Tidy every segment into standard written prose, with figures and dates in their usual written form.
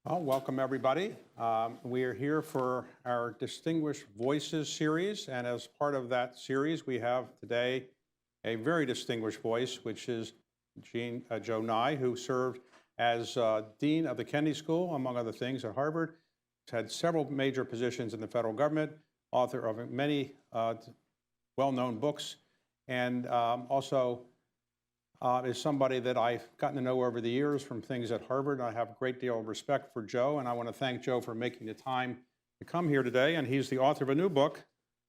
Well, welcome everybody. We are here for our Distinguished Voices series, and as part of that series, we have today a very distinguished voice, which is Joe Nye, who served as Dean of the Kennedy School, among other things, at Harvard. He's had several major positions in the federal government, author of many well-known books, and also is somebody that I've gotten to know over the years from things at Harvard. I have a great deal of respect for Joe, and I want to thank Joe for making the time to come here today. And he's the author of a new book,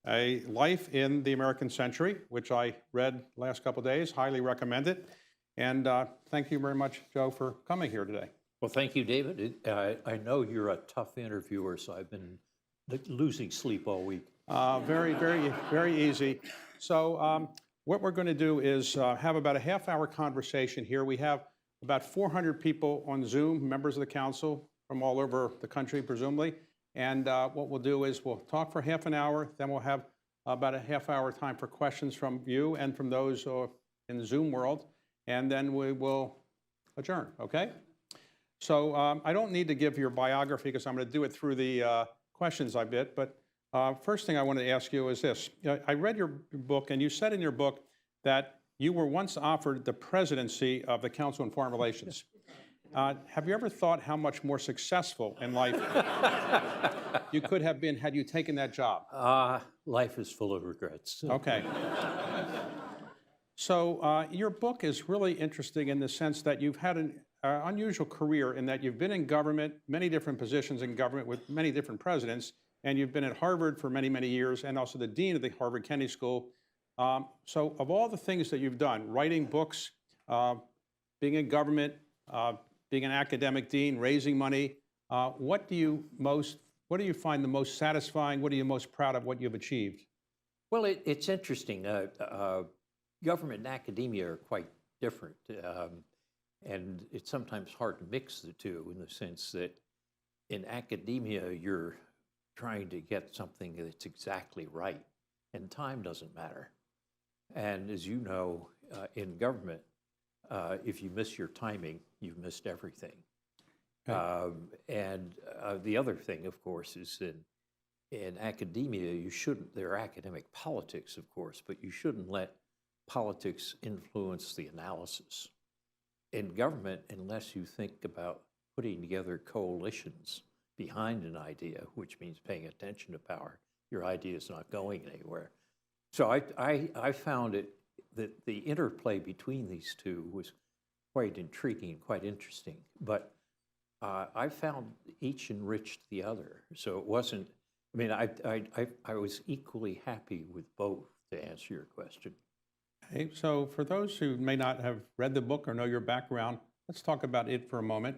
A Life in the American Century, which I read the last couple of days, highly recommend it. And thank you very much, Joe, for coming here today. Well, thank you, David. I know you're a tough interviewer, so I've been losing sleep all week. Very easy. So what we're going to do is have about a half-hour conversation here. We have about 400 people on Zoom, members of the council from all over the country, presumably. And what we'll do is we'll talk for half an hour, then we'll have about a half-hour time for questions from you and from those in the Zoom world, and then we will adjourn, okay? So I don't need to give your biography because I'm going to do it through the questions I bit, but first thing I want to ask you is this. I read your book, and you said in your book that you were once offered the presidency of the Council on Foreign Relations. Have you ever thought how much more successful in life you could have been had you taken that job? Life is full of regrets. Okay. So your book is really interesting in the sense that you've had an unusual career in that you've been in government, many different positions in government with many different presidents, and you've been at Harvard for many, many years, and also the dean of the Harvard Kennedy School. So of all the things that you've done, writing books, being in government, being an academic dean, raising money, what do you find the most satisfying? What are you most proud of what you've achieved? Well, it's interesting. Government and academia are quite different, and it's sometimes hard to mix the two in the sense that in academia, you're trying to get something that's exactly right, and time doesn't matter. And as you know, in government, if you miss your timing, you've missed everything. Okay. The other thing, of course, is in academia, there are academic politics, of course, but you shouldn't let politics influence the analysis. In government, unless you think about putting together coalitions behind an idea, which means paying attention to power, your idea is not going anywhere. So I found that the interplay between these two was quite intriguing, quite interesting. But I found each enriched the other. So it wasn't, I mean, I was equally happy with both, to answer your question. Okay, so for those who may not have read the book or know your background, let's talk about it for a moment.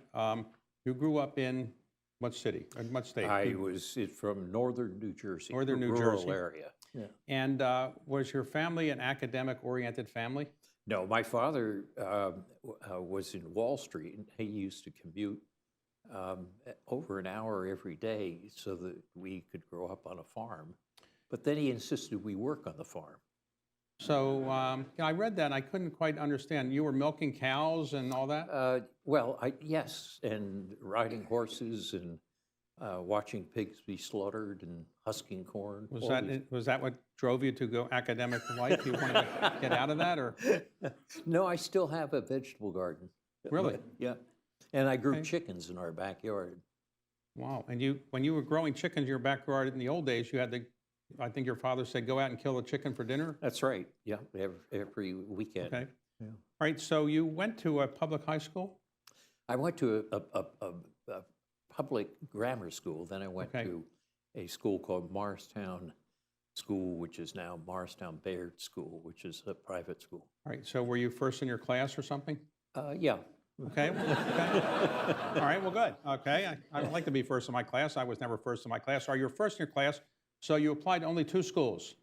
You grew up in what city, or what state? I was from northern New Jersey, Northern New rural Jersey. area. Yeah. And was your family an academic-oriented family? No, my father was in Wall Street, and he used to commute over an hour every day so that we could grow up on a farm. But then he insisted we work on the farm. So I read that, and I couldn't quite understand. You were milking cows and all that? Yes, and riding horses and watching pigs be slaughtered and husking corn. Was that what drove you to go academic life? You wanted to get out of that, or? No, I still have a vegetable garden. Really? Yeah. And I grew chickens in our backyard. Wow. And when you were growing chickens in your backyard in the old days, you had to, I think your father said, go out and kill a chicken for dinner? That's right. Yeah, every weekend. Okay. Yeah. All right. So you went to a public high school? I went to a public grammar school. Then I went to a school called Morristown School, which is now Morristown Bayard School, which is a private school. All right. So were you first in your class or something? Yeah. Okay. All right. Well, good. Okay. I would like to be first in my class. I was never first in my class. Are you first in your class? So you applied to only two schools,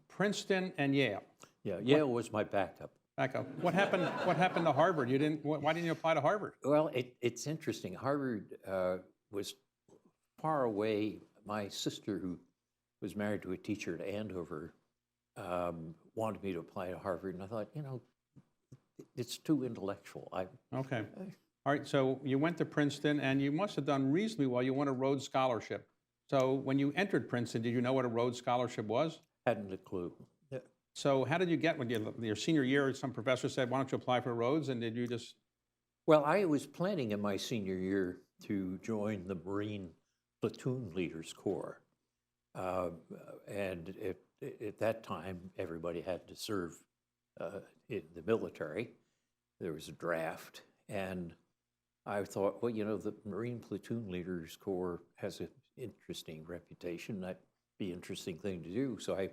Princeton and Yale. Yeah. Yale was my backup. Backup. What happened to Harvard? Why didn't you apply to Harvard? Well, it's interesting. Harvard was far away. My sister, who was married to a teacher at Andover, wanted me to apply to Harvard, and I thought, it's too intellectual. Okay. All right, so you went to Princeton, and you must have done reasonably well. You won a Rhodes Scholarship. So when you entered Princeton, did you know what a Rhodes Scholarship was? Hadn't a clue. So how did you get, when your senior year, some professor said, why don't you apply for Rhodes, and did you just, Well, I was planning in my senior year to join the Marine Platoon Leaders Corps. And at that time, everybody had to serve in the military. There was a draft. And I thought, well, the Marine Platoon Leaders Corps has an interesting reputation. That'd be an interesting thing to do. So I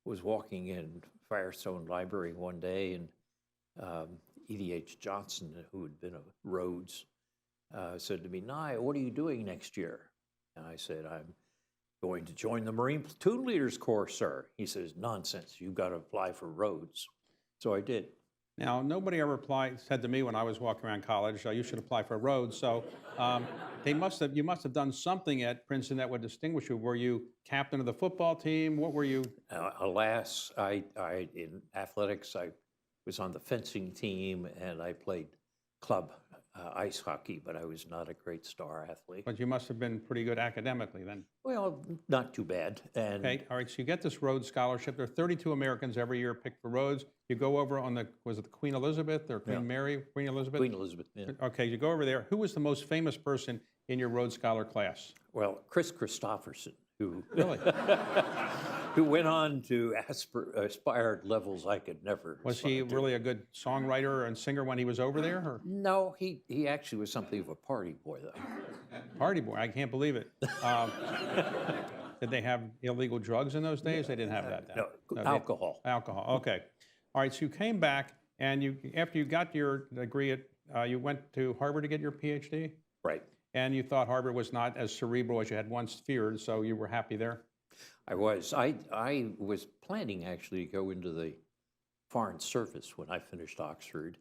was walking in Firestone Library one day, and E.D.H. Johnson, who had been a Rhodes, said to me, "Nye, what are you doing next year?" And I said, "I'm going to join the Marine Platoon Leaders Corps, sir." He says, "Nonsense, you've got to apply for Rhodes." So I did. now, nobody ever said to me when I was walking around college, you should apply for Rhodes. So you must have done something at Princeton that would distinguish you. Were you captain of the football team? What were you? Alas, in athletics, I was on the fencing team and I played club ice hockey, but I was not a great star athlete. But you must have been pretty good academically then. Well, not too bad. And Okay, all right, so you get this Rhodes Scholarship. There are 32 Americans every year picked for Rhodes. You go over on was it the Queen Elizabeth or Queen Mary? Queen Elizabeth? Queen Elizabeth, yeah. Okay, you go over there. Who was the most famous person in your Rhodes Scholar class? Well, Chris Christopherson, who Really? who went on to aspired levels I could never. Was he aspire to. really a good songwriter and singer when he was over there? Or No, he actually was something of a party boy, though. party boy? I can't believe it. Did they have illegal drugs in those days? They didn't have that. No, they- alcohol. Alcohol, okay. All right, so you came back, and after you got your degree, you went to Harvard to get your PhD? Right. And you thought Harvard was not as cerebral as you had once feared, so you were happy there? I was. I was planning actually to go into the Foreign Service when I finished Oxford,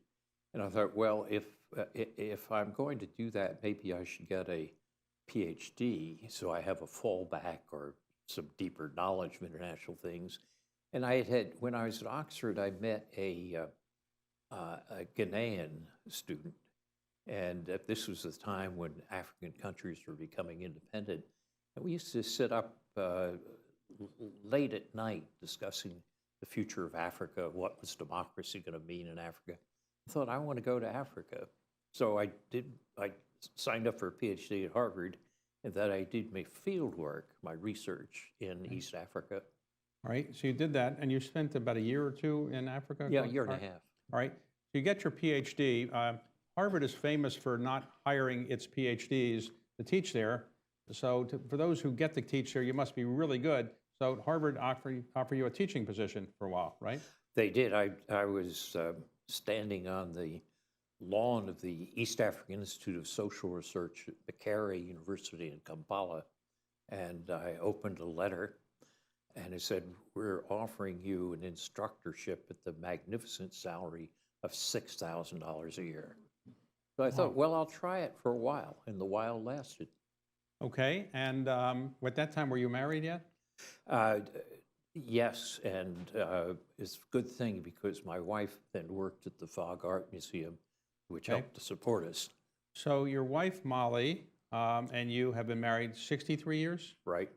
and I thought, well, if I'm going to do that, maybe I should get a PhD so I have a fallback or some deeper knowledge of international things. And when I was at Oxford, I met a Ghanaian student, and this was the time when African countries were becoming independent. And we used to sit up late at night discussing the future of Africa, what was democracy going to mean in Africa. I thought, I want to go to Africa. So I signed up for a PhD at Harvard, and that I did my field work, my research in East Africa. All right, so you did that, and you spent about a year or two in Africa? Yeah, a year and a half. All right, so you get your PhD. Harvard is famous for not hiring its PhDs to teach there. So for those who get to teach there, you must be really good. So Harvard offer you a teaching position for a while, right? They did. I was standing on the lawn of the East African Institute of Social Research at Makerere University in Kampala, and I opened a letter, and it said, "We're offering you an instructorship at the magnificent salary of $6,000 a year." So I thought, well, I'll try it for a while, and the while lasted. Okay, and at that time, were you married yet? Yes, and it's a good thing because my wife then worked at the Fogg Art Museum, which helped to support us. So your wife, Molly, and you have been married 63 years? Right.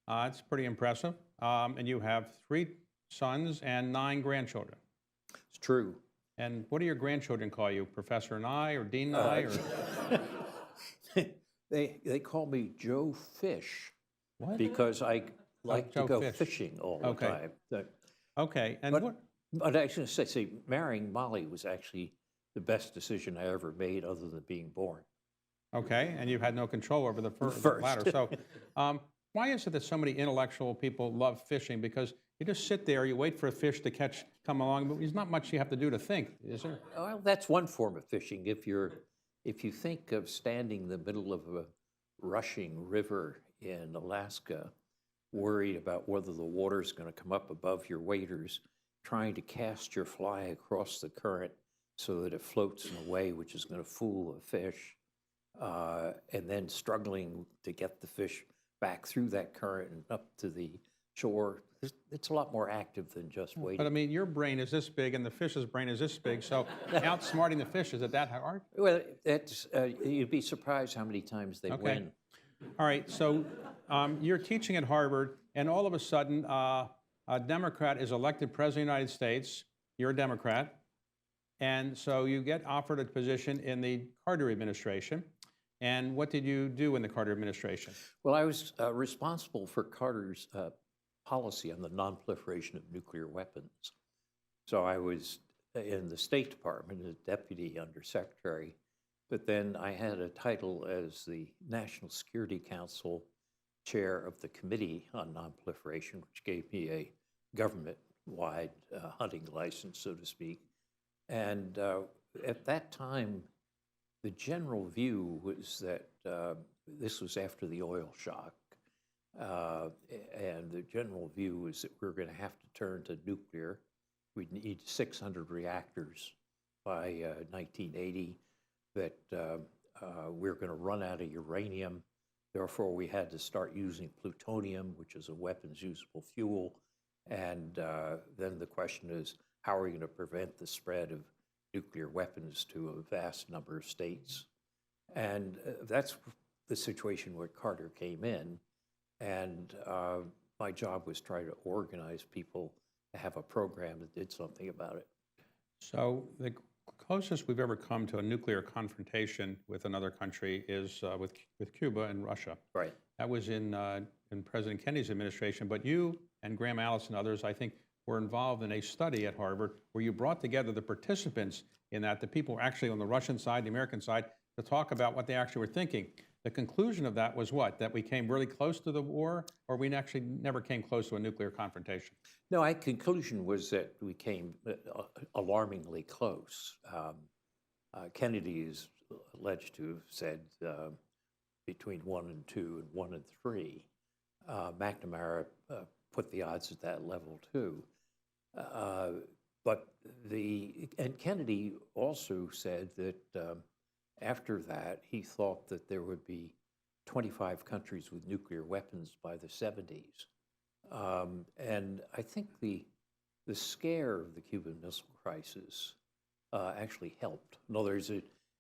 It's pretty impressive. And you have 3 sons and 9 grandchildren. It's true. And what do your grandchildren call you? Professor Nye or Dean Nye? Or? They call me Joe Fish. What? Because I like to Joe go Fish. fishing all the time. Okay, and But- what? But I was going to say, marrying Molly was actually the best decision I ever made other than being born. Okay, and you've had no control over the First. latter. So why is it that so many intellectual people love fishing? Because you just sit there, you wait for a fish to come along, but there's not much you have to do to think, is there? Well, that's one form of fishing. If you think of standing in the middle of a rushing river in Alaska, worried about whether the water's going to come up above your waders, trying to cast your fly across the current so that it floats in a way which is going to fool a fish, and then struggling to get the fish back through that current and up to the shore. It's a lot more active than just But I waiting. mean, your brain is this big and the fish's brain is this big, so outsmarting the fish, is it that hard? Well, you'd be surprised how many times they Okay. win. All right, so you're teaching at Harvard, and all of a sudden, a Democrat is elected president of the United States. You're a Democrat. And so you get offered a position in the Carter administration. And what did you do in the Carter administration? Well, I was responsible for Carter's policy on the nonproliferation of nuclear weapons. So I was in the State Department as deputy undersecretary, but then I had a title as the National Security Council chair of the Committee on Nonproliferation, which gave me a government-wide hunting license, so to speak. And at that time, the general view was that this was after the oil shock, and the general view was that we were going to have to turn to nuclear. We'd need 600 reactors by 1980, that we were going to run out of uranium. Therefore, we had to start using plutonium, which is a weapons-usable fuel. And then the question is, how are we going to prevent the spread of nuclear weapons to a vast number of states? And that's the situation where Carter came in. And my job was try to organize people to have a program that did something about it. So the closest we've ever come to a nuclear confrontation with another country is with Cuba and Russia. Right. That was in President Kennedy's administration. But you and Graham Allison and others, I think, were involved in a study at Harvard where you brought together the participants in that, the people were actually on the Russian side, the American side, to talk about what they actually were thinking. The conclusion of that was what? That we came really close to the war, or we actually never came close to a nuclear confrontation? No, my conclusion was that we came alarmingly close. Kennedy is alleged to have said between 1 and 2 and 1 and 3. McNamara put the odds at that level too. And Kennedy also said that after that, he thought that there would be 25 countries with nuclear weapons by the 70s. And I think the scare of the Cuban Missile Crisis actually helped. In other words,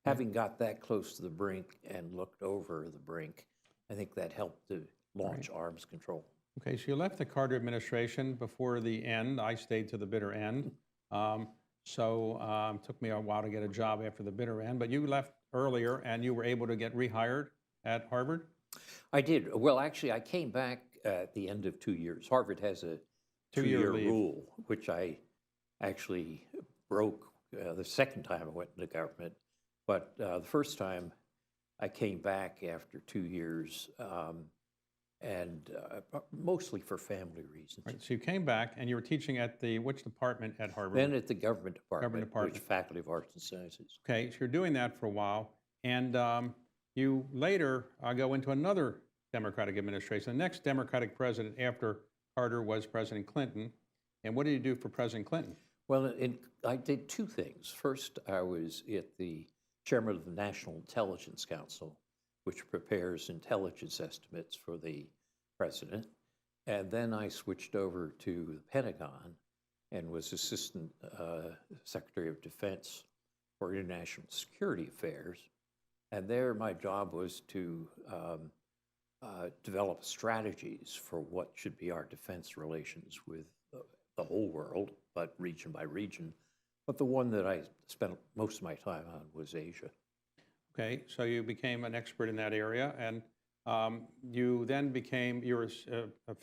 having got that close to the brink and looked over the brink, I think that helped to launch arms control. Okay, so you left the Carter administration before the end. I stayed to the bitter end. It took me a while to get a job after the bitter end, but you left earlier and you were able to get rehired at Harvard? I did. Well, actually, I came back at the end of 2 years. Harvard has a two-year leave. rule, which I actually broke the second time I went into government. But the first time I came back after 2 years, and mostly for family reasons. Right, so you came back and you were teaching at which department at Harvard? Then at the government department, department. which Faculty of Arts and Sciences. Okay, so you're doing that for a while, and you later go into another Democratic administration. The next Democratic president after Carter was President Clinton. And what did you do for President Clinton? Well, I did two things. First, I was the chairman of the National Intelligence Council, which prepares intelligence estimates for the president. And then I switched over to the Pentagon and was Assistant Secretary of Defense for International Security Affairs. And there my job was to develop strategies for what should be our defense relations with the whole world, but region by region. But the one that I spent most of my time on was Asia. Okay, so you became an expert in that area, and you then you were a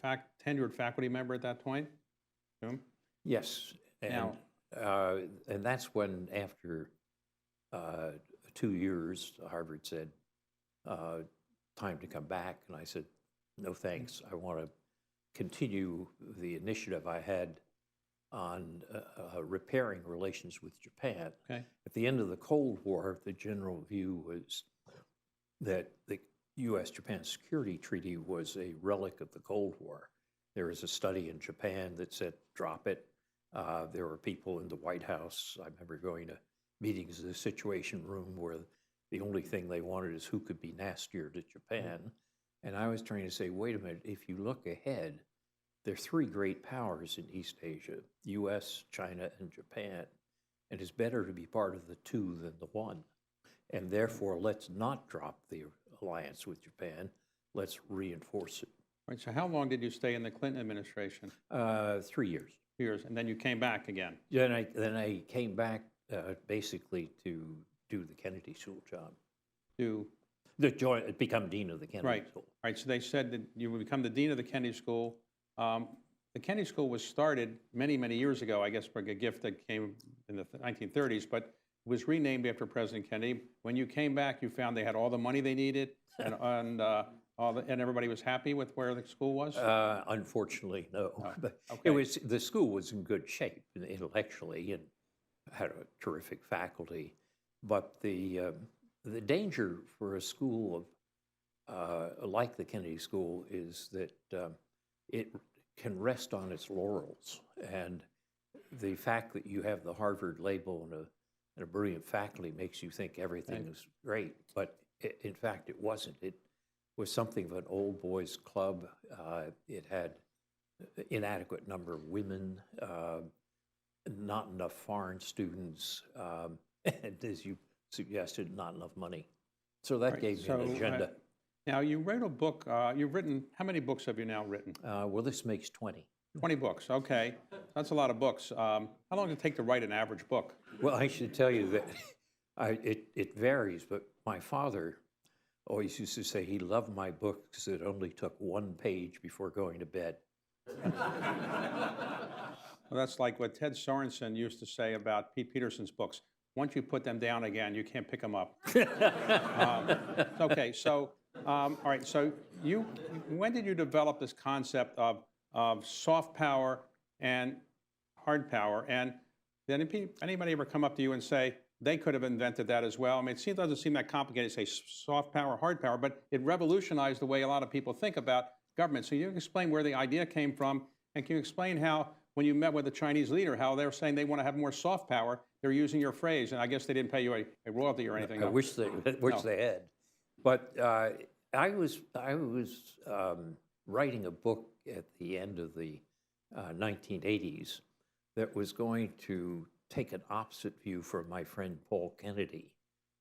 tenured faculty member at that point? Yes, and that's when, after 2 years, Harvard said, time to come back, and I said, no thanks. I want to continue the initiative I had on repairing relations with Japan. Okay. At the end of the Cold War, the general view was that the U.S.-Japan Security Treaty was a relic of the Cold War. There was a study in Japan that said, drop it. There were people in the White House. I remember going to meetings in the Situation Room where the only thing they wanted is who could be nastier to Japan. And I was trying to say, wait a minute, if you look ahead, there are three great powers in East Asia, U.S., China, and Japan, and it's better to be part of the two than the one. And therefore, let's not drop the alliance with Japan. Let's reinforce it. Right, so how long did you stay in the Clinton administration? 3 years. Years, and then you came back again. Then I came back basically to do the Kennedy School job. Become dean of the Kennedy Right. School. Right, so they said that you would become the dean of the Kennedy School. The Kennedy School was started many, many years ago, I guess, for a gift that came in the 1930s, but it was renamed after President Kennedy. When you came back, you found they had all the money they needed, and everybody was happy with where the school was? Unfortunately, no. But okay. the school was in good shape intellectually and had a terrific faculty. But the danger for a school like the Kennedy School is that it can rest on its laurels. And the fact that you have the Harvard label and a brilliant faculty makes you think everything is great. But in fact, it wasn't. It was something of an old boys club. It had inadequate number of women, not enough foreign students, and as you suggested, not enough money. So that gave me an agenda. Now, you wrote a book, you've written, how many books have you now written? Well, this makes 20. 20 books, okay. That's a lot of books. How long does it take to write an average book? Well, I should tell you that it varies, but my father always used to say he loved my books because it only took one page before going to bed. Well, that's like what Ted Sorensen used to say about Pete Peterson's books. Once you put them down again, you can't pick them up. Okay, so, all right, so when did you develop this concept of soft power and hard power? And did anybody ever come up to you and say, they could have invented that as well? I mean, it doesn't seem that complicated to say soft power, hard power, but it revolutionized the way a lot of people think about government. So you can explain where the idea came from, and can you explain how, when you met with the Chinese leader, how they were saying they want to have more soft power, they're using your phrase, and I guess they didn't pay you a royalty or anything. I wish they had. But I was writing a book at the end of the 1980s that was going to take an opposite view from my friend Paul Kennedy,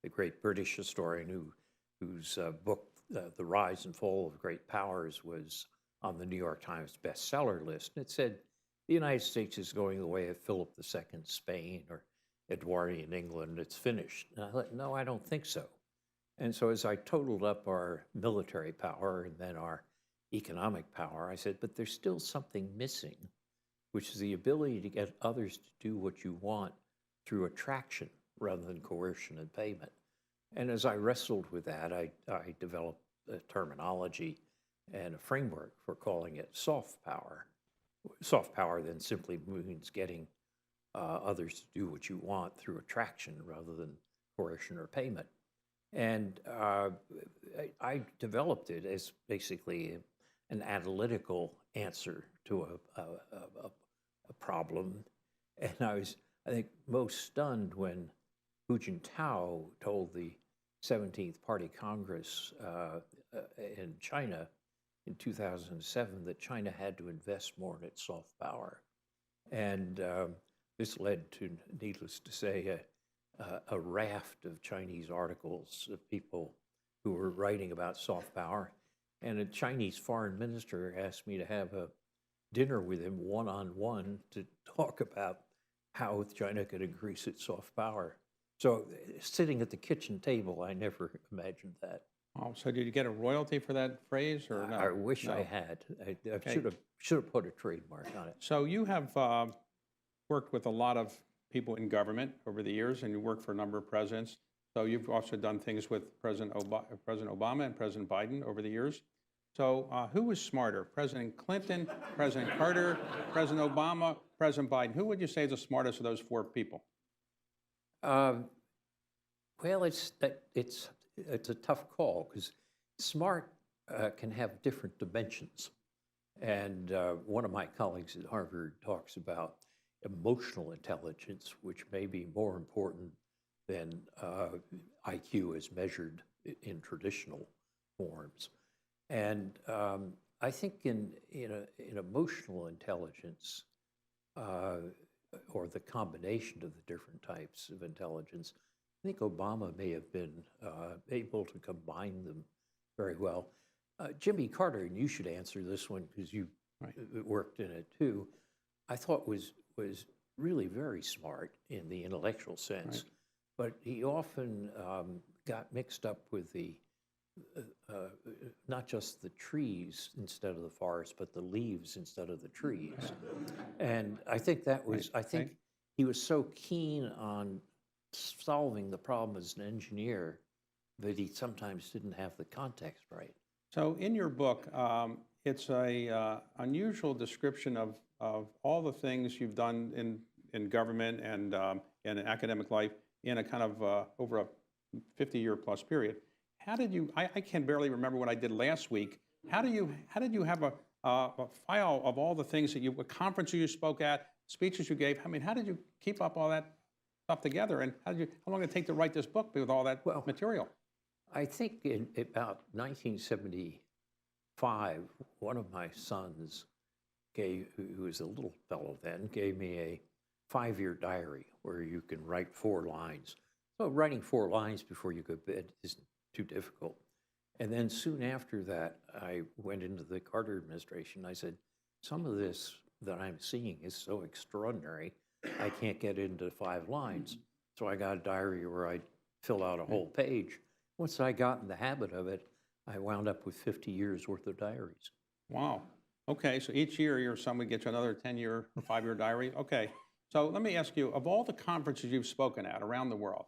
the great British historian whose book, The Rise and Fall of Great Powers, was on the New York Times bestseller list. And it said, the United States is going the way of Philip II Spain or Edwardian England, it's finished. And I thought, no, I don't think so. And so as I totaled up our military power and then our economic power, I said, but there's still something missing, which is the ability to get others to do what you want through attraction rather than coercion and payment. And as I wrestled with that, I developed a terminology and a framework for calling it soft power. Soft power then simply means getting others to do what you want through attraction rather than coercion or payment. And I developed it as basically an analytical answer to a problem. And I was, I think, most stunned when Hu Jintao told the 17th Party Congress in China in 2007 that China had to invest more in its soft power. And this led to, needless to say, a raft of Chinese articles of people who were writing about soft power. And a Chinese foreign minister asked me to have a dinner with him one-on-one to talk about how China could increase its soft power. So sitting at the kitchen table, I never imagined that. Oh, so did you get a royalty for that phrase, or no? I wish No. I had. I Okay. should have put a trademark on it. So you have worked with a lot of people in government over the years, and you worked for a number of presidents. So you've also done things with President Obama and President Biden over the years. So who was smarter, President Clinton, President Carter, President Obama, President Biden? Who would you say is the smartest of those four people? Well, it's a tough call because smart can have different dimensions. And one of my colleagues at Harvard talks about emotional intelligence, which may be more important than IQ as measured in traditional forms. And I think in emotional intelligence, uh, or the combination of the different types of intelligence, I think Obama may have been able to combine them very well. Jimmy Carter, and you should answer this one because you Right. worked in it too, I thought was really very smart in the intellectual sense, but he often got mixed up with the not just the trees instead of the forest, but the leaves instead of the trees. And I think that was, I think he was so keen on solving the problem as an engineer that he sometimes didn't have the context right. So in your book, it's a unusual description of all the things you've done in government and in academic life in a kind of over a 50-year plus period. How did you? I can barely remember what I did last week. How did you have a file of all the things that what conferences you spoke at, speeches you gave? I mean, how did you keep up all that stuff together? And how long did it take to write this book with all that material? I think in about 1975, one of my sons who was a little fellow then, gave me a 5-year diary where you can write 4 lines. So writing 4 lines before you go to bed isn't too difficult. And then soon after that, I went into the Carter administration. I said, some of this that I'm seeing is so extraordinary, I can't get into 5 lines. So I got a diary where I fill out a whole page. Once I got in the habit of it, I wound up with 50 years worth of diaries. Wow. Okay, so each year your son would get you another 10-year or 5-year diary? Okay. So let me ask you, of all the conferences you've spoken at around the world,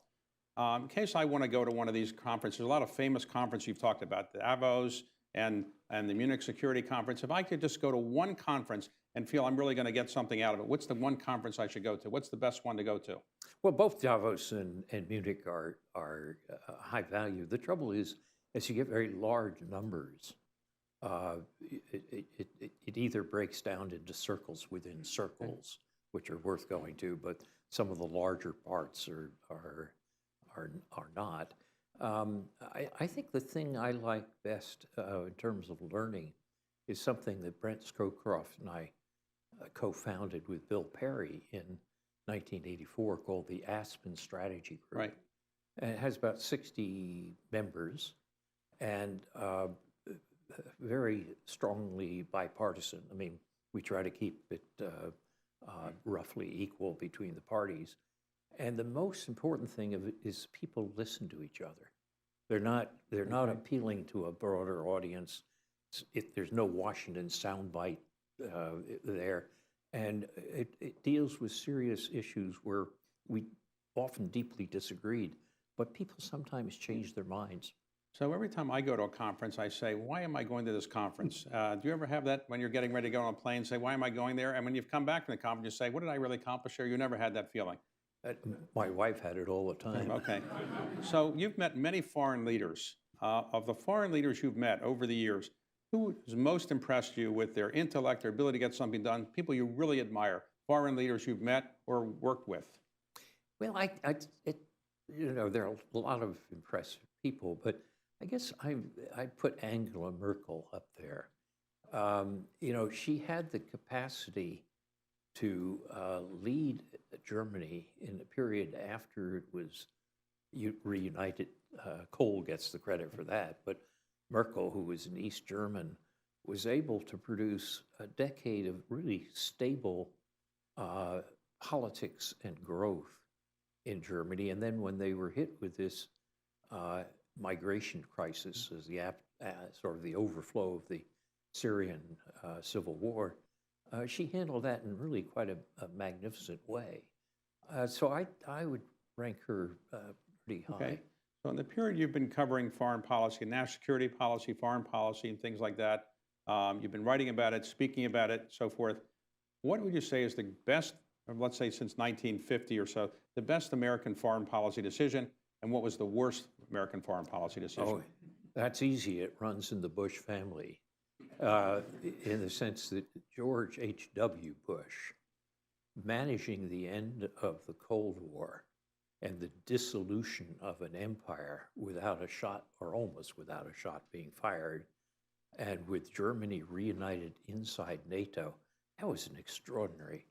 in case I want to go to one of these conferences, a lot of famous conferences you've talked about, the Davos and the Munich Security Conference. If I could just go to one conference and feel I'm really going to get something out of it, what's the one conference I should go to? What's the best one to go to? Well, both Davos and Munich are high value. The trouble is, as you get very large numbers, it either breaks down into circles within circles, which are worth going to, but some of the larger parts are not. I think the thing I like best in terms of learning is something that Brent Scowcroft and I co-founded with Bill Perry in 1984 called the Aspen Strategy Group. Right. And it has about 60 members and very strongly bipartisan. I mean, we try to keep it roughly equal between the parties. And the most important thing of it is people listen to each other. They're not appealing to a broader audience. There's no Washington soundbite there. And it deals with serious issues where we often deeply disagreed, but people sometimes change their minds. So every time I go to a conference, I say, why am I going to this conference? Do you ever have that when you're getting ready to go on a plane, say, why am I going there? And when you've come back from the conference, you say, what did I really accomplish here? You never had that feeling. My wife had it all the time. Okay. So you've met many foreign leaders. Of the foreign leaders you've met over the years, who has most impressed you with their intellect, their ability to get something done, people you really admire, foreign leaders you've met or worked with? Well, there are a lot of impressive people, but I guess I'd put Angela Merkel up there. She had the capacity to lead Germany in the period after it was reunited. Kohl gets the credit for that, but Merkel, who was an East German, was able to produce a decade of really stable politics and growth in Germany. And then when they were hit with this migration crisis as the sort of the overflow of the Syrian civil war, she handled that in really quite a magnificent way. So I would rank her pretty high. Okay. So in the period you've been covering foreign policy, national security policy, foreign policy, and things like that, you've been writing about it, speaking about it, so forth. What would you say is the best, let's say since 1950 or so, the best American foreign policy decision, and what was the worst American foreign policy decision? Oh, that's easy. It runs in the Bush family, in the sense that George H.W. Bush, managing the end of the Cold War and the dissolution of an empire without a shot, or almost without a shot being fired, And with Germany reunited inside NATO, that was an extraordinary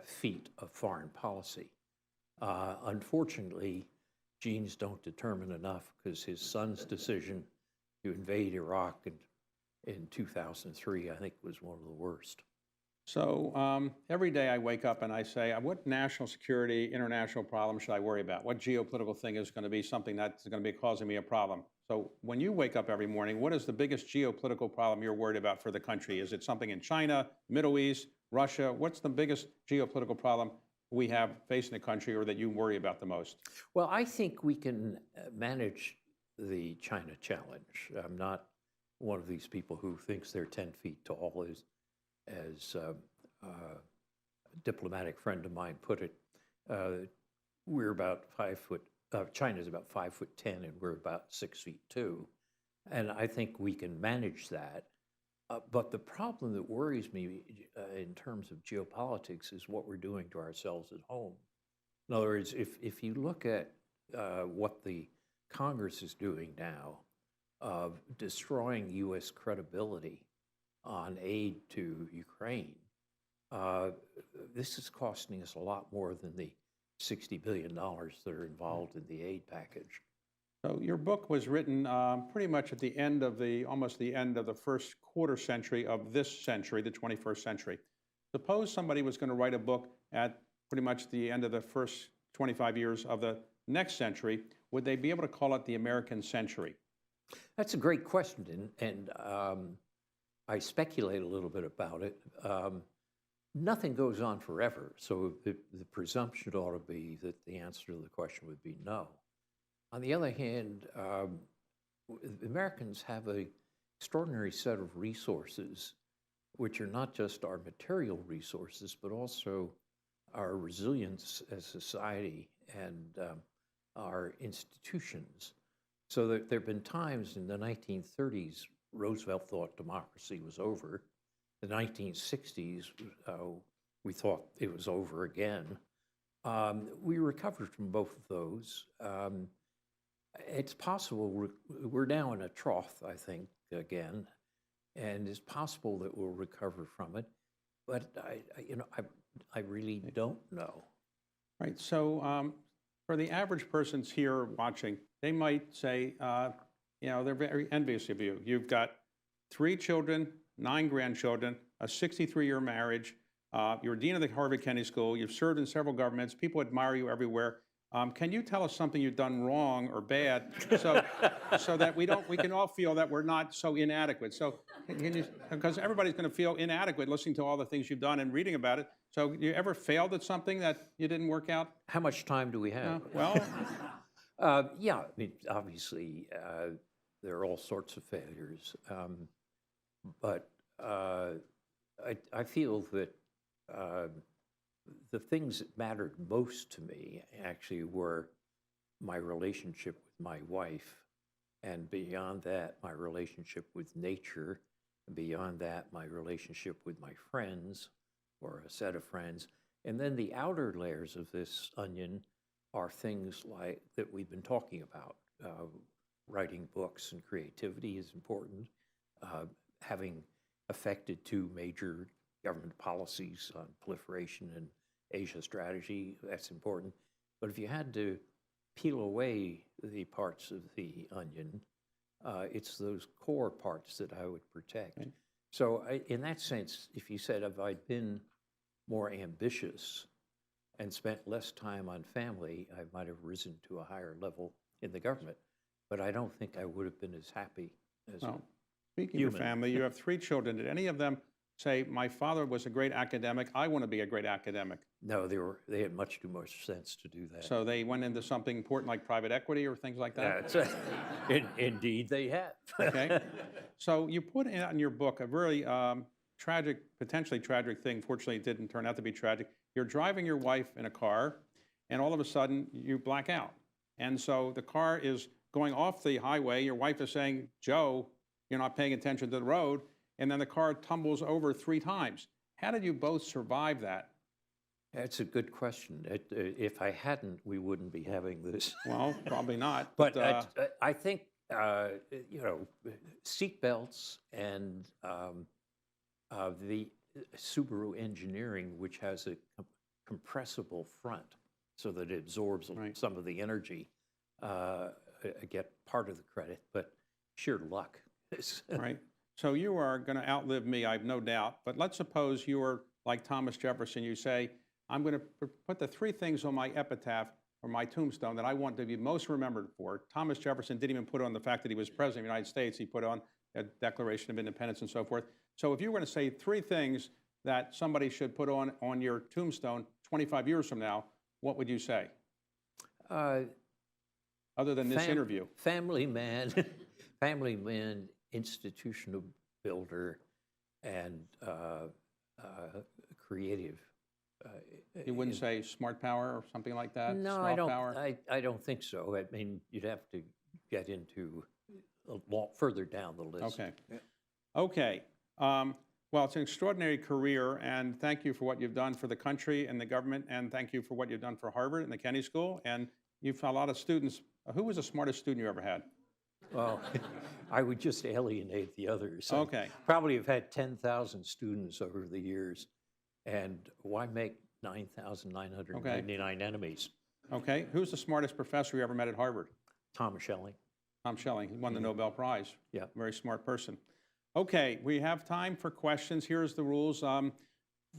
feat of foreign policy. Unfortunately, genes don't determine enough, because his son's decision to invade Iraq in 2003, I think, was one of the worst. So every day I wake up and I say, what national security, international problem should I worry about? What geopolitical thing is going to be something that's going to be causing me a problem? So when you wake up every morning, what is the biggest geopolitical problem you're worried about for the country? Is it something in China, Middle East, Russia? What's the biggest geopolitical problem we have facing the country, or that you worry about the most? Well, I think we can manage the China challenge. I'm not one of these people who thinks they're 10 feet tall, as a diplomatic friend of mine put it. We're about 5 foot, China's about 5'10", and we're about 6'2". And I think we can manage that. But the problem that worries me in terms of geopolitics is what we're doing to ourselves at home. In other words, if you look at what the Congress is doing now, of destroying U.S. credibility on aid to Ukraine, this is costing us a lot more than the $60 billion that are involved in the aid package. So your book was written pretty much at the end of almost the end of the first quarter century of this century, the 21st century. Suppose somebody was going to write a book at pretty much the end of the first 25 years of the next century. Would they be able to call it the American century? That's a great question, and I speculate a little bit about it. Nothing goes on forever, so the presumption ought to be that the answer to the question would be no. On the other hand, Americans have an extraordinary set of resources, which are not just our material resources, but also our resilience as society and our institutions. So there have been times in the 1930s, Roosevelt thought democracy was over. The 1960s, we thought it was over again. We recovered from both of those. It's possible we're now in a trough, I think, again, and it's possible that we'll recover from it. But I really don't know. Right. So for the average person's here watching, they might say, they're very envious of you. You've got 3 children, 9 grandchildren, a 63-year marriage. You're dean of the Harvard Kennedy School. You've served in several governments. People admire you everywhere. Can you tell us something you've done wrong or bad, so that we can all feel that we're not so inadequate? So, because everybody's going to feel inadequate listening to all the things you've done and reading about it. So, you ever failed at something that you didn't work out? How much time do we have? Yeah, I mean, obviously, there are all sorts of failures, but I feel that the things that mattered most to me actually were my relationship with my wife, and beyond that, my relationship with nature, and beyond that, my relationship with my friends, or a set of friends. And then the outer layers of this onion are things like that we've been talking about. Writing books and creativity is important. Having affected 2 major government policies on proliferation and Asia strategy, that's important. But if you had to peel away the parts of the onion, it's those core parts that I would protect. Right. So in that sense, if you said, have I been more ambitious and spent less time on family, I might have risen to a higher level in the government. But I don't think I would have been as happy as a Speaking of your family, you have 3 children. Did any of them say, my father was a great academic, I want to be a great academic? No, they had much too much sense to do that. So they went into something important like private equity or things like that? Indeed they have. Okay. So you put in your book a very tragic, potentially tragic thing. Fortunately, it didn't turn out to be tragic. You're driving your wife in a car, and all of a sudden, you black out. And so the car is going off the highway. Your wife is saying, Joe, you're not paying attention to the road. And then the car tumbles over 3 times. How did you both survive that? That's a good question. If I hadn't, we wouldn't be having this. Well, probably not. But I think you know, seat belts and the Subaru engineering, which has a compressible front so that it absorbs Right. some of the energy, get part of the credit, but sheer luck. Right. So you are going to outlive me, I have no doubt. But let's suppose you are like Thomas Jefferson. You say, I'm going to put the 3 things on my epitaph or my tombstone that I want to be most remembered for. Thomas Jefferson didn't even put on the fact that he was president of the United States. He put on a Declaration of Independence and so forth. So if you were going to say 3 things that somebody should put on your tombstone 25 years from now, what would you say? Uh, Other than this interview. Family man, family man, institutional builder, and creative. You wouldn't say smart power or something like that? No, Soft I don't. power? I don't think so. I mean, you'd have to get into a lot further down the list. Okay. Okay. Well, it's an extraordinary career, and thank you for what you've done for the country and the government, and thank you for what you've done for Harvard and the Kennedy School. And you've had a lot of students. Who was the smartest student you ever had? Well, I would just alienate the others. Okay. Probably have had 10,000 students over the years, and why make 9,999 enemies? Okay. Who's the smartest professor you ever met at Harvard? Thomas Schelling. Tom Schelling. He won the Nobel Prize. Yeah. Very smart person. Okay. We have time for questions. Here's the rules.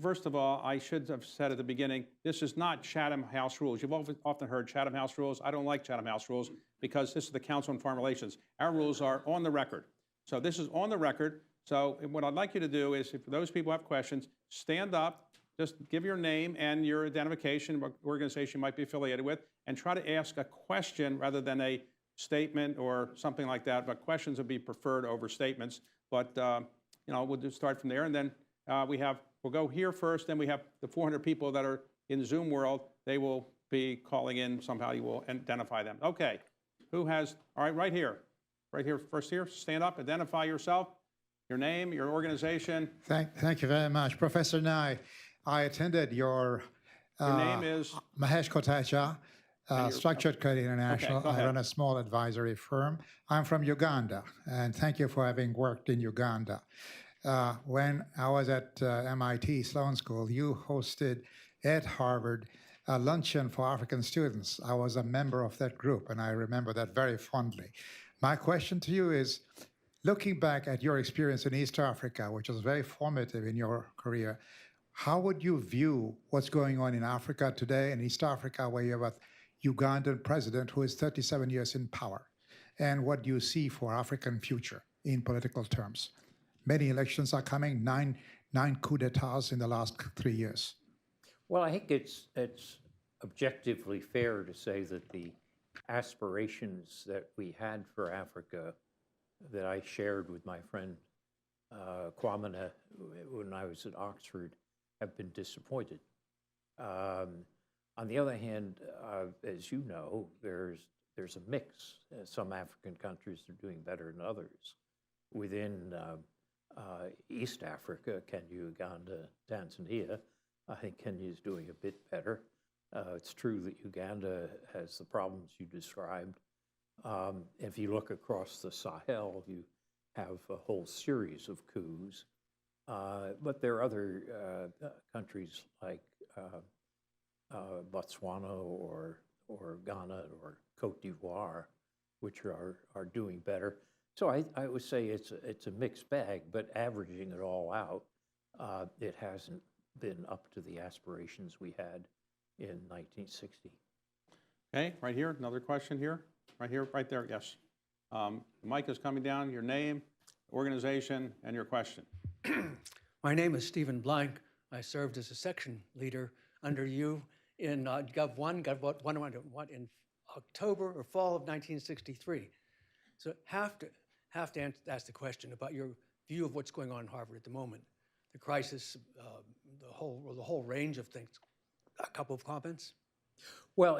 First of all, I should have said at the beginning, this is not Chatham House rules. You've often heard Chatham House rules. I don't like Chatham House rules because this is the Council on Foreign Relations. Our rules are on the record. So this is on the record. So what I'd like you to do is, if those people have questions, stand up, just give your name and your identification, what organization you might be affiliated with, and try to ask a question rather than a statement or something like that. But questions would be preferred over statements. But you know, we'll just start from there, and then we'll go here first. Then we have the 400 people that are in Zoom world. They will be calling in somehow. You will identify them. Okay, who has? All right, right here, first here. Stand up, identify yourself, your name, your organization. Thank you very much, Professor Nye. I attended your. Your name is Mahesh Kotecha, Structured Credit International. Okay, go I ahead. run a small advisory firm. I'm from Uganda, and thank you for having worked in Uganda. When I was at MIT Sloan School, you hosted at Harvard a luncheon for African students. I was a member of that group, and I remember that very fondly. My question to you is, looking back at your experience in East Africa, which was very formative in your career, how would you view what's going on in Africa today, in East Africa, where you have a Ugandan president who is 37 years in power? And what do you see for African future in political terms? Many elections are coming, nine coups d'etats in the last 3 years. Well, I think it's objectively fair to say that the aspirations that we had for Africa that I shared with my friend Kwamina when I was at Oxford have been disappointed. On the other hand, as you know, there's a mix. Some African countries are doing better than others. Within East Africa, Kenya, Uganda, Tanzania, I think Kenya is doing a bit better. It's true that Uganda has the problems you described. If you look across the Sahel, you have a whole series of coups. But there are other countries like Botswana or Ghana or Cote d'Ivoire, which are doing better. So I would say it's a mixed bag, but averaging it all out, it hasn't been up to the aspirations we had in 1960. Okay, right here. Another question here. Right here, right there. Yes. The mic is coming down. Your name, organization, and your question. My name is Stephen Blank. I served as a section leader under you in Gov 1, in October or fall of 1963. So have to ask the question about your view of what's going on in Harvard at the moment, the crisis, the whole range of things. A couple of comments. Well,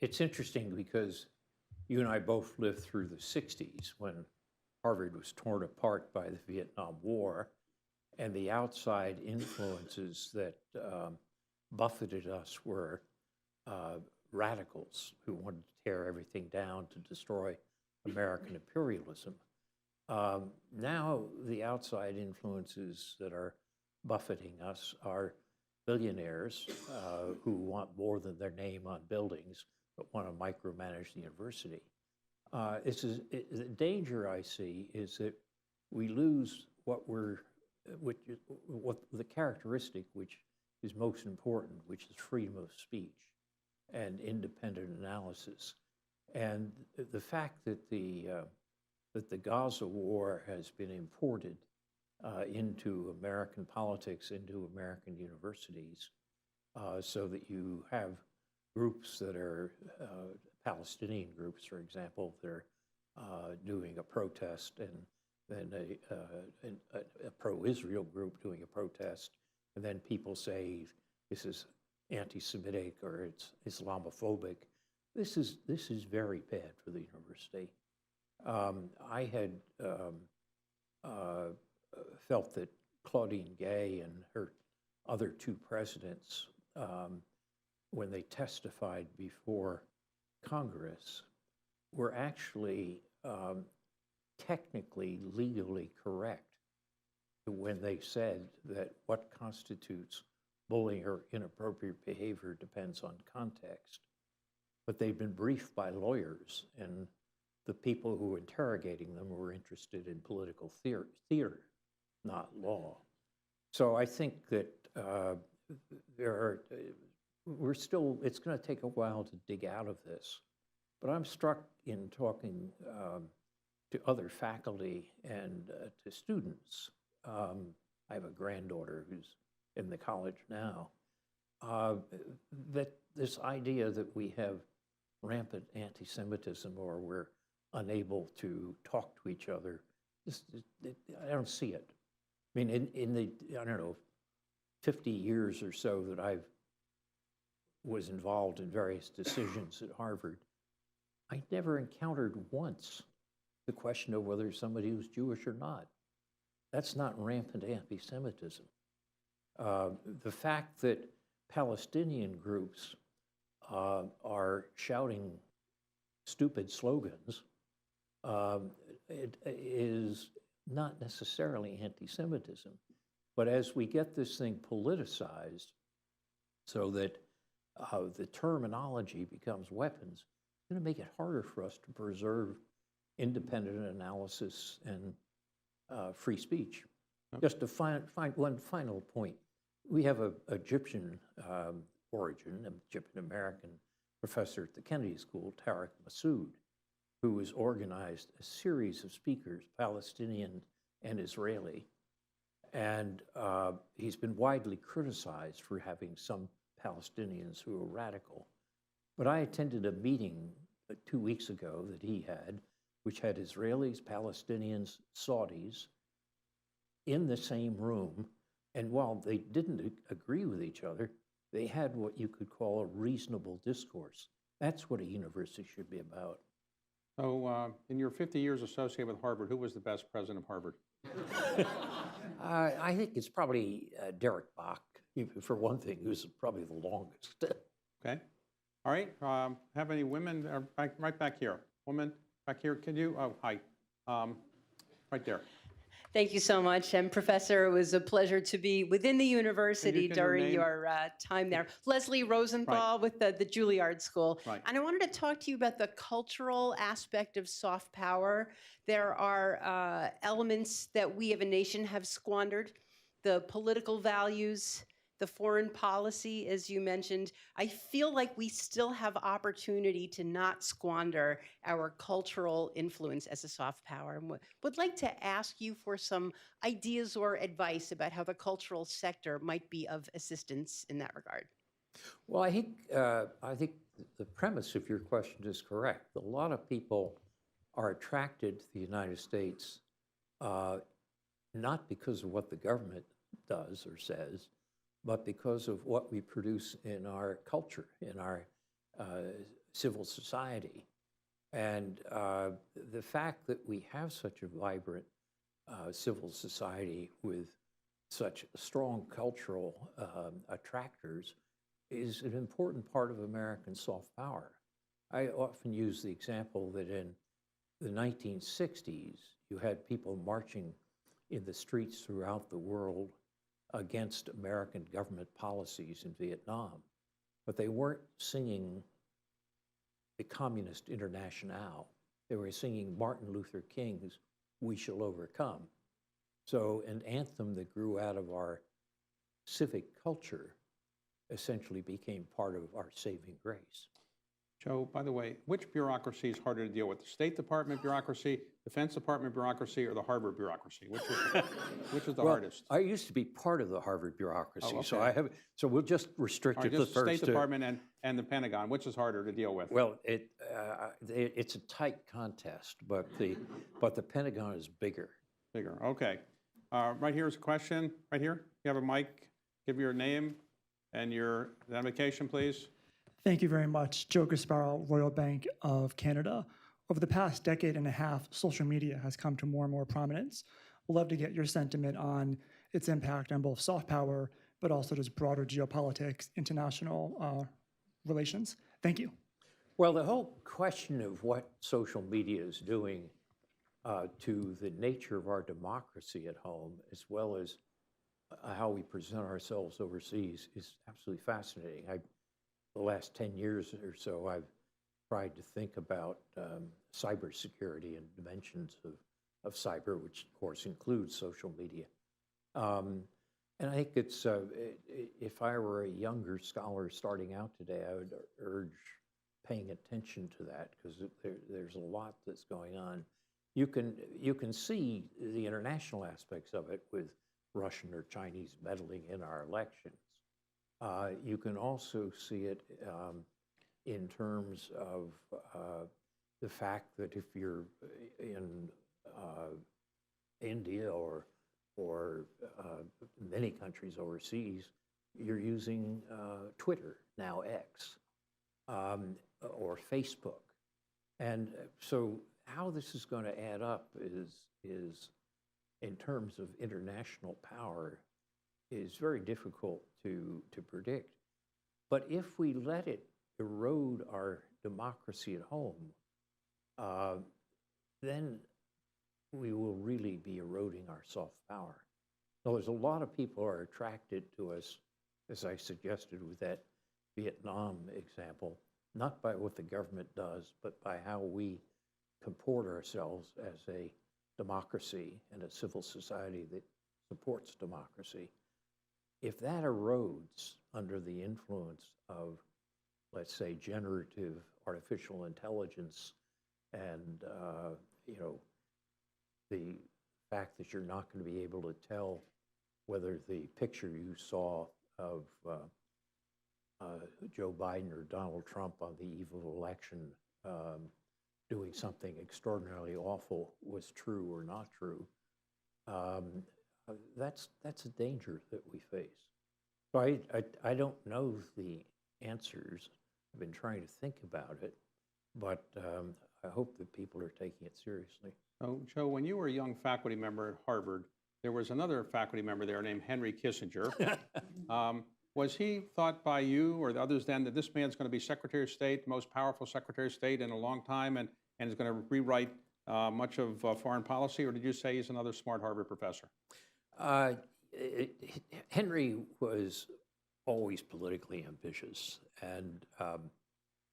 it's interesting because you and I both lived through the 60s when Harvard was torn apart by the Vietnam War, and the outside influences that buffeted us were radicals who wanted to tear everything down to destroy American imperialism. Now the outside influences that are buffeting us are billionaires who want more than their name on buildings, but want to micromanage the university. The danger I see is that we lose what the characteristic which is most important, which is freedom of speech and independent analysis. And the fact that the Gaza war has been imported into American politics, into American universities, so that you have groups that are Palestinian groups, for example, that are doing a protest, and then a pro-Israel group doing a protest, and then people say this is anti-Semitic or it's Islamophobic. This is very bad for the university. I had felt that Claudine Gay and her other two presidents, when they testified before Congress, were actually technically, legally correct when they said that what constitutes bullying or inappropriate behavior depends on context. But they've been briefed by lawyers, and the people who were interrogating them were interested in political theater, not law. So I think that it's going to take a while to dig out of this. But I'm struck in talking to other faculty and to students. I have a granddaughter who's in the college now, that this idea that we have rampant anti-Semitism or we're unable to talk to each other, I don't see it. I mean, in the, I don't know, 50 years or so that I was involved in various decisions at Harvard, I never encountered once the question of whether somebody was Jewish or not. That's not rampant anti-Semitism. The fact that Palestinian groups are shouting stupid slogans it is not necessarily anti-Semitism. But as we get this thing politicized so that the terminology becomes weapons, it's going to make it harder for us to preserve independent analysis and free speech. Just to find one final point, we have an Egyptian origin, Egyptian-American professor at the Kennedy School, Tariq Massoud, who has organized a series of speakers, Palestinian and Israeli. And he's been widely criticized for having some Palestinians who are radical. But I attended a meeting 2 weeks ago that he had, which had Israelis, Palestinians, Saudis in the same room. And while they didn't agree with each other, they had what you could call a reasonable discourse. That's what a university should be about. So in your 50 years associated with Harvard, who was the best president of Harvard? I think it's probably Derek Bach, for one thing, who's probably the longest. Okay. All right. Have any women right back here? Woman back here. Can you? Oh, hi. Right there. Thank you so much. And Professor, it was a pleasure to be within the university give your during name? your time there. Leslie Rosenthal with the Juilliard School. Right. And I wanted to talk to you about the cultural aspect of soft power. There are elements that we as a nation have squandered, the political values, the foreign policy, as you mentioned. I feel like we still have opportunity to not squander our cultural influence as a soft power. And would like to ask you for some ideas or advice about how the cultural sector might be of assistance in that regard. Well, I think the premise of your question is correct. A lot of people are attracted to the United States not because of what the government does or says, but because of what we produce in our culture, in our civil society. And the fact that we have such a vibrant civil society with such strong cultural attractors is an important part of American soft power. I often use the example that in the 1960s, you had people marching in the streets throughout the world against American government policies in Vietnam, but they weren't singing the Communist Internationale. They were singing Martin Luther King's We Shall Overcome. So an anthem that grew out of our civic culture essentially became part of our saving grace. Joe, by the way, which bureaucracy is harder to deal with? The State Department bureaucracy, Defense Department bureaucracy, or the Harvard bureaucracy? Which is the hardest? I used to be part of the Harvard bureaucracy, Oh, so okay. I have. So we'll just restrict Or it to just the the first State two. Department and the Pentagon, which is harder to deal with? Well, it's a tight contest, but the Pentagon is bigger. Bigger, okay. Right here is a question, right here. You have a mic, give your name and your identification, please. Thank you very much. Joe Gasparo, Royal Bank of Canada. Over the past decade and a half, social media has come to more and more prominence. We'd love to get your sentiment on its impact on both soft power, but also just broader geopolitics, international relations. Thank you. Well, the whole question of what social media is doing to the nature of our democracy at home, as well as how we present ourselves overseas, is absolutely fascinating. The last 10 years or so, I've tried to think about cybersecurity and dimensions of cyber, which of course includes social media. And I think it's, if I were a younger scholar starting out today, I would urge paying attention to that, because there's a lot that's going on. You can see the international aspects of it with Russian or Chinese meddling in our elections. You can also see it in terms of the fact that if you're in India or many countries overseas, you're using Twitter, now X, or Facebook. And so how this is going to add up is in terms of international power, is very difficult to predict. But if we let it erode our democracy at home, then we will really be eroding our soft power. So there's a lot of people are attracted to us, as I suggested with that Vietnam example, not by what the government does, but by how we comport ourselves as a democracy and a civil society that supports democracy. If that erodes under the influence of, let's say, generative artificial intelligence and, the fact that you're not going to be able to tell whether the picture you saw of Joe Biden or Donald Trump on the eve of election doing something extraordinarily awful was true or not true, that's a danger that we face. So I don't know the answers. I've been trying to think about it, but I hope that people are taking it seriously. So, Joe, when you were a young faculty member at Harvard, there was another faculty member there named Henry Kissinger. Was he thought by you or the others then that this man's going to be Secretary of State, the most powerful Secretary of State in a long time, and is going to rewrite much of foreign policy, or did you say he's another smart Harvard professor? Henry was always politically ambitious, and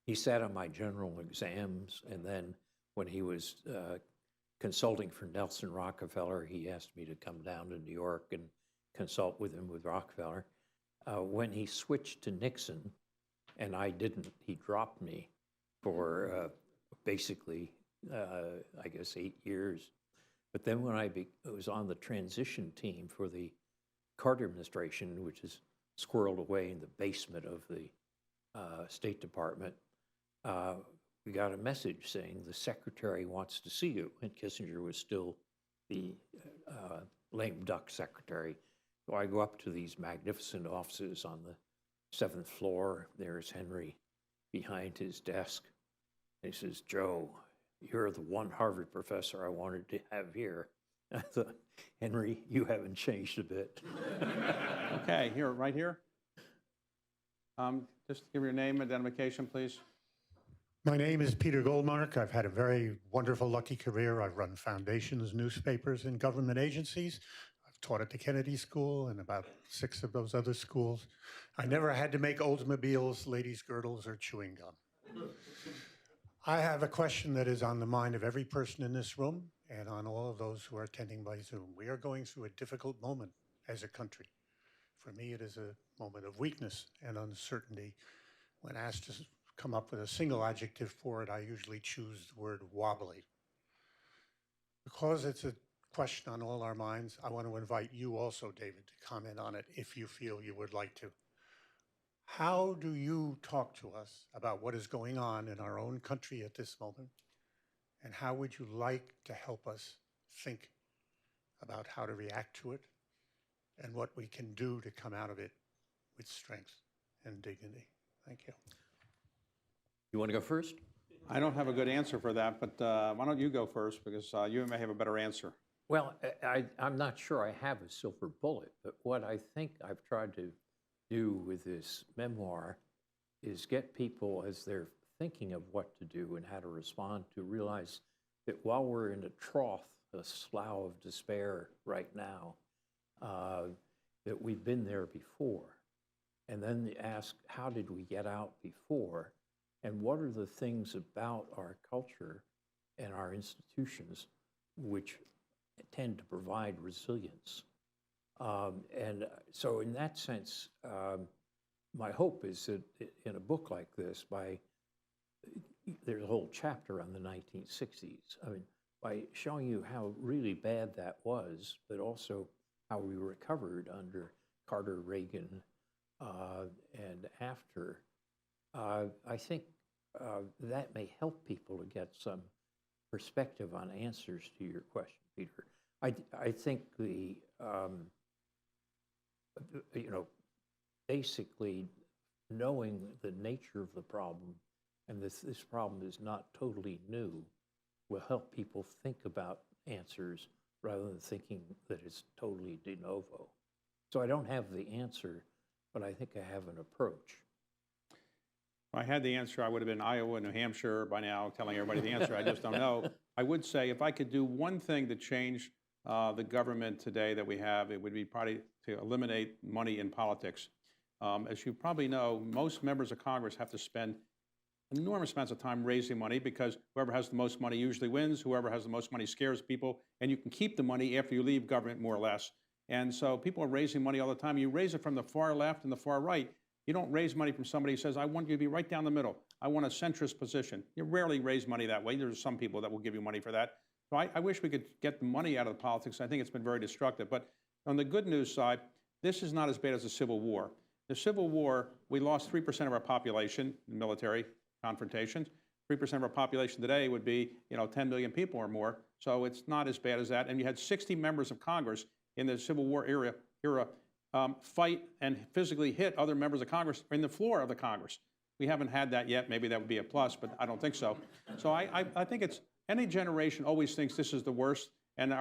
he sat on my general exams, and then when he was consulting for Nelson Rockefeller, he asked me to come down to New York and consult with him with Rockefeller. When he switched to Nixon, and I didn't, he dropped me for basically, I guess, 8 years. But then when I was on the transition team for the Carter administration, which is squirreled away in the basement of the State Department, we got a message saying the secretary wants to see you. And Kissinger was still the lame duck secretary. So I go up to these magnificent offices on the 7th floor. There's Henry behind his desk. And he says, "Joe, you're the one Harvard professor I wanted to have here." I thought, "Henry, you haven't changed a bit." Okay, here, right here. Just give your name, identification, please. My name is Peter Goldmark. I've had a very wonderful, lucky career. I've run foundations, newspapers, and government agencies. I've taught at the Kennedy School and about 6 of those other schools. I never had to make Oldsmobiles, ladies' girdles, or chewing gum. I have a question that is on the mind of every person in this room and on all of those who are attending by Zoom. We are going through a difficult moment as a country. For me, it is a moment of weakness and uncertainty. When asked to come up with a single adjective for it, I usually choose the word wobbly. Because it's a question on all our minds, I want to invite you also, David, to comment on it if you feel you would like to. How do you talk to us about what is going on in our own country at this moment? And how would you like to help us think about how to react to it and what we can do to come out of it with strength and dignity? Thank you. You want to go first? I don't have a good answer for that, but why don't you go first, because you may have a better answer. Well, I'm not sure I have a silver bullet, but what I think I've tried to do with this memoir is get people, as they're thinking of what to do and how to respond, to realize that while we're in a trough, a slough of despair right now, that we've been there before. And then you ask, how did we get out before? And what are the things about our culture and our institutions which tend to provide resilience? And so in that sense, my hope is that in a book like this, there's a whole chapter on the 1960s. I mean, by showing you how really bad that was, but also how we recovered under Carter, Reagan, and after, I think that may help people to get some perspective on answers to your question, Peter. I think basically knowing the nature of the problem and this problem is not totally new will help people think about answers rather than thinking that it's totally de novo. So I don't have the answer, but I think I have an approach. If I had the answer, I would have been Iowa, New Hampshire by now, telling everybody the answer. I just don't know. I would say if I could do one thing to change the government today that we have, it would be probably to eliminate money in politics. As you probably know, most members of Congress have to spend enormous amounts of time raising money because whoever has the most money usually wins, whoever has the most money scares people, and you can keep the money after you leave government, more or less. And so people are raising money all the time. You raise it from the far left and the far right. You don't raise money from somebody who says, I want you to be right down the middle. I want a centrist position. You rarely raise money that way. There's some people that will give you money for that. So I wish we could get the money out of politics. I think it's been very destructive. But on the good news side, this is not as bad as the Civil War. The Civil War, we lost 3% of our population in military confrontations. 3% of our population today would be 10 million people or more. So it's not as bad as that. And you had 60 members of Congress in the Civil War era fight and physically hit other members of Congress in the floor of the Congress. We haven't had that yet. Maybe that would be a plus, but I don't think so. So I think it's any generation always thinks this is the worst, and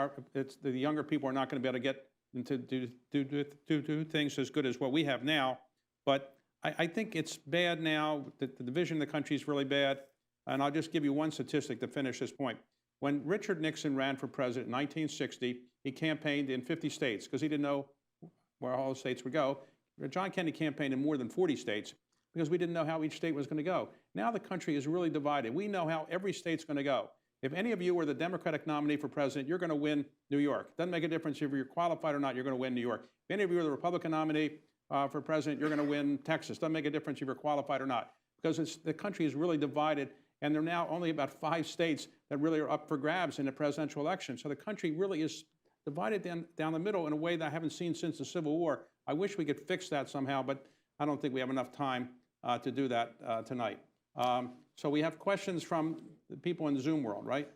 the younger people are not going to be able to get into do things as good as what we have now. But I think it's bad now. The division in the country is really bad. And I'll just give you one statistic to finish this point. When Richard Nixon ran for president in 1960, he campaigned in 50 states because he didn't know where all the states would go. John Kennedy campaigned in more than 40 states because we didn't know how each state was going to go. Now the country is really divided. We know how every state's going to go. If any of you are the Democratic nominee for president, you're going to win New York. Doesn't make a difference if you're qualified or not, you're going to win New York. If any of you are the Republican nominee for president, you're going to win Texas. Doesn't make a difference if you're qualified or not, because the country is really divided, and there are now only about 5 states that really are up for grabs in the presidential election. So the country really is divided down the middle in a way that I haven't seen since the Civil War. I wish we could fix that somehow, but I don't think we have enough time to do that tonight. So we have questions from the people in the Zoom world, right?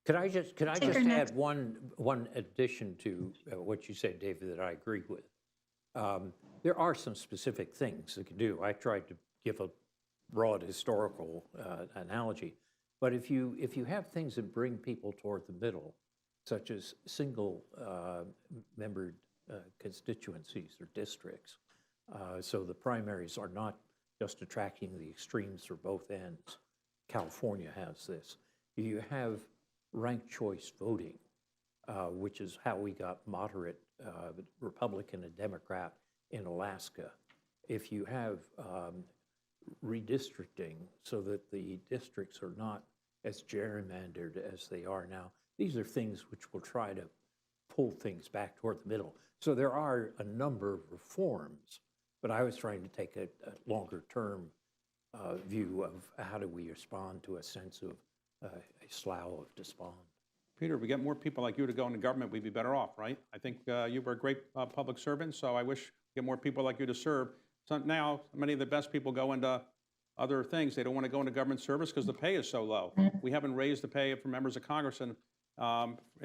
Could I just add one addition to what you said, David, that I agree with? There are some specific things that can do. I tried to give a broad historical analogy, but if you have things that bring people toward the middle, such as single membered constituencies or districts, So the primaries are not just attracting the extremes for both ends. California has this. You have ranked choice voting, which is how we got moderate Republican and Democrat in Alaska. If you have redistricting so that the districts are not as gerrymandered as they are now, these are things which will try to pull things back toward the middle. So there are a number of reforms, but I was trying to take a longer term view of how do we respond to a sense of a slough of despond. Peter, if we get more people like you to go into government, we'd be better off, right? I think you were a great public servant, so I wish we get more people like you to serve. So now, many of the best people go into other things. They don't want to go into government service because the pay is so low. We haven't raised the pay for members of Congress in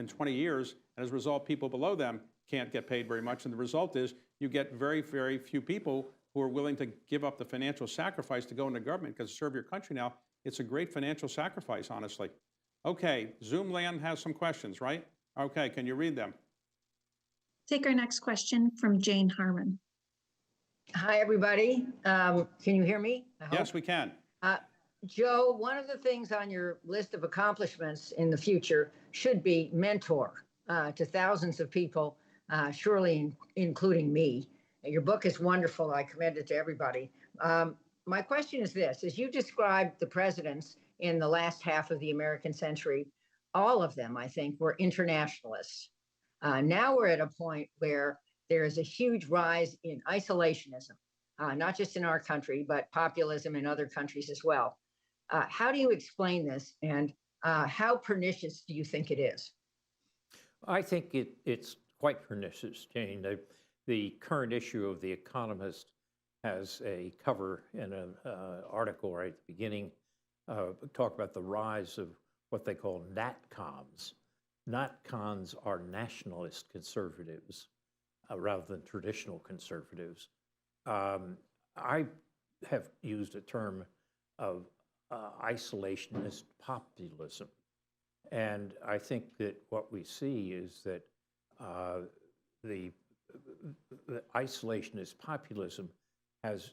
20 years, and as a result, people below them can't get paid very much, and the result is you get very, very few people who are willing to give up the financial sacrifice to go into government because to serve your country now, it's a great financial sacrifice, honestly. Okay, Zoomland has some questions, right? Okay, can you read them? Take our next question from Jane Harmon. Hi, everybody. Can you hear me? Yes, we can. Joe, one of the things on your list of accomplishments in the future should be mentor to thousands of people, surely including me. Your book is wonderful. I commend it to everybody. My question is this: as you described the presidents in the last half of the American century, all of them, I think, were internationalists. Now we're at a point where there is a huge rise in isolationism, not just in our country, but populism in other countries as well. How do you explain this, and how pernicious do you think it is? I think it's quite pernicious, Jane. The current issue of The Economist has a cover in an article right at the beginning, talk about the rise of what they call NatCons. NatCons are nationalist conservatives rather than traditional conservatives. I have used a term of isolationist populism. And I think that what we see is that the isolationist populism has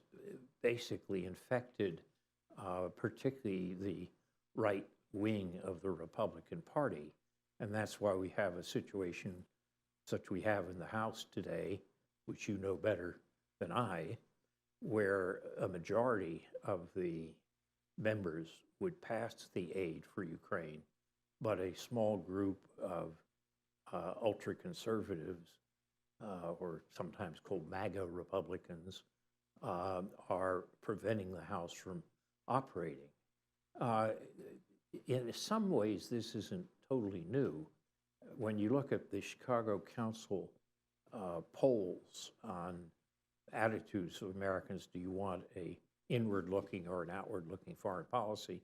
basically infected particularly the right wing of the Republican Party. And that's why we have a situation such we have in the House today, which you know better than I, where a majority of the members would pass the aid for Ukraine, but a small group of ultra-conservatives, or sometimes called MAGA Republicans, are preventing the House from operating. In some ways, this isn't totally new. When you look at the Chicago Council polls on attitudes of Americans, do you want a inward-looking or an outward-looking foreign policy?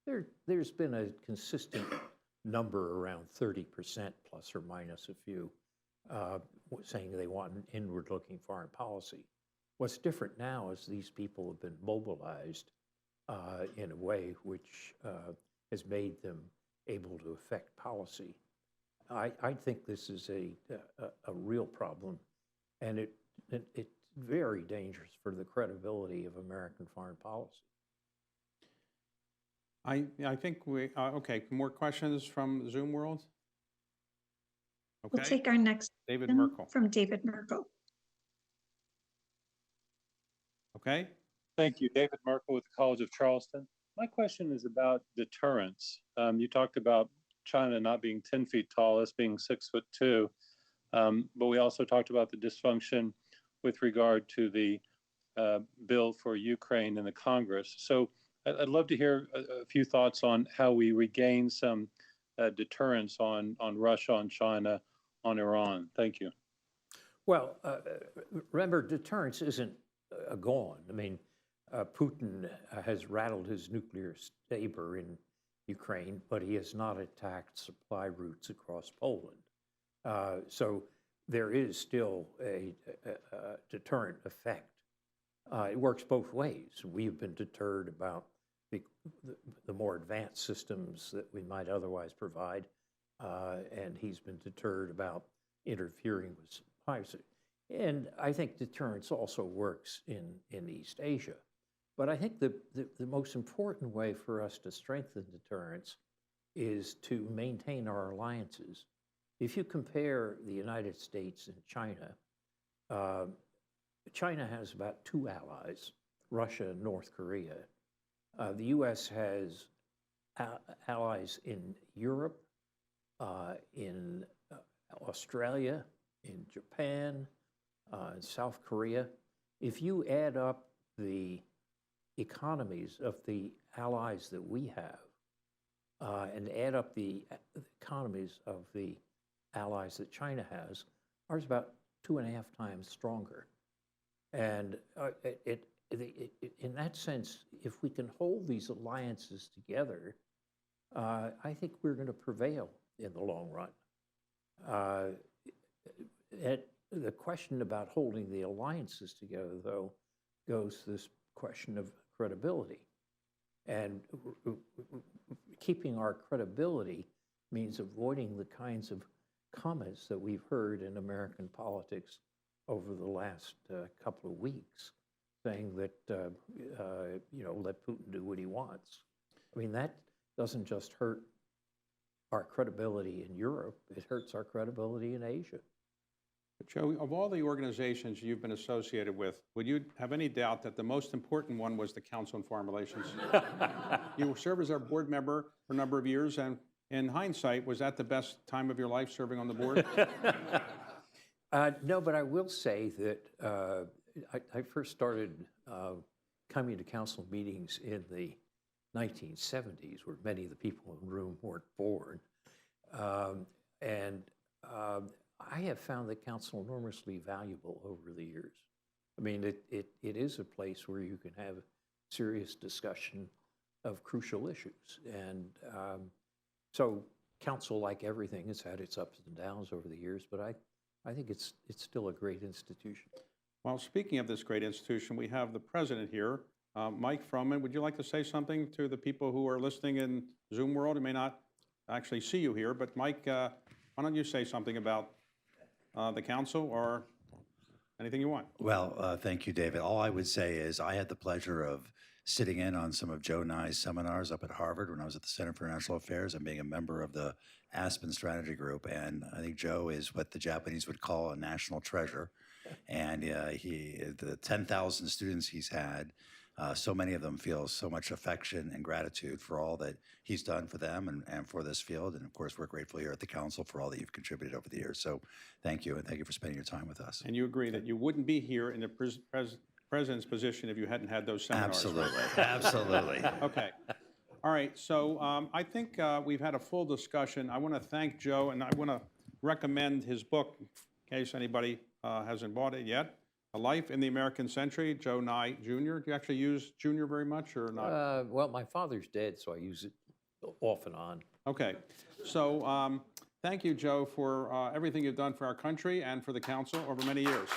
There's been a consistent number around 30% plus or minus a few saying they want an inward-looking foreign policy. What's different now is these people have been mobilized in a way which has made them able to affect policy. I think this is a real problem, and it's very dangerous for the credibility of American foreign policy. I think we, okay, more questions from Zoom world? We'll Okay, take our next David question Merkel. from David Merkel. Okay, Thank you. David Merkel with the College of Charleston. My question is about deterrence. You talked about China not being 10 feet tall, us being 6'2", but we also talked about the dysfunction with regard to the bill for Ukraine in the Congress. So I'd love to hear a few thoughts on how we regain some deterrence on Russia, on China, on Iran. Thank you. Well, remember, deterrence isn't gone. I mean, Putin has rattled his nuclear saber in Ukraine, but he has not attacked supply routes across Poland. So there is still a deterrent effect. It works both ways. We have been deterred about the more advanced systems that we might otherwise provide, and he's been deterred about interfering with supplies. And I think deterrence also works in East Asia. But I think the most important way for us to strengthen deterrence is to maintain our alliances. If you compare the United States and China, China has about 2 allies, Russia and North Korea. The U.S. has allies in Europe, in Australia, in Japan, in South Korea. If you add up the economies of the allies that we have and add up the economies of the allies that China has, ours about 2.5 times stronger. And in that sense, if we can hold these alliances together, I think we're going to prevail in the long run. The question about holding the alliances together, though, goes to this question of credibility. And keeping our credibility means avoiding the kinds of comments that we've heard in American politics over the last couple of weeks, saying that, let Putin do what he wants. I mean, that doesn't just hurt our credibility in Europe, it hurts our credibility in Asia. Joe, of all the organizations you've been associated with, would you have any doubt that the most important one was the Council on Foreign Relations? You served as our board member for a number of years, and in hindsight, was that the best time of your life serving on the board? No, but I will say that I first started coming to council meetings in the 1970s, where many of the people in the room weren't born. I have found the council enormously valuable over the years. I mean, it is a place where you can have serious discussion of crucial issues. And so council, like everything, has had its ups and downs over the years, but I think it's still a great institution. Well, speaking of this great institution, we have the president here, Mike Froman. Would you like to say something to the people who are listening in Zoom world who may not actually see you here? But Mike, why don't you say something about the council or anything you want? Well, thank you, David. All I would say is I had the pleasure of sitting in on some of Joe Nye's seminars up at Harvard when I was at the Center for International Affairs and being a member of the Aspen Strategy Group. And I think Joe is what the Japanese would call a national treasure. And the 10,000 students he's had, so many of them feel so much affection and gratitude for all that he's done for them and for this field. And of course, we're grateful here at the council for all that you've contributed over the years. So thank you, and thank you for spending your time with us. And you agree that you wouldn't be here in the president's position if you hadn't had those seminars? Absolutely, absolutely. Okay. All right, so I think we've had a full discussion. I want to thank Joe, and I want to recommend his book, in case anybody hasn't bought it yet. A Life in the American Century, Joe Nye Jr. Do you actually use Jr. very much or not? Well, my father's dead, so I use it off and on. Okay. So thank you, Joe, for everything you've done for our country and for the council over many years.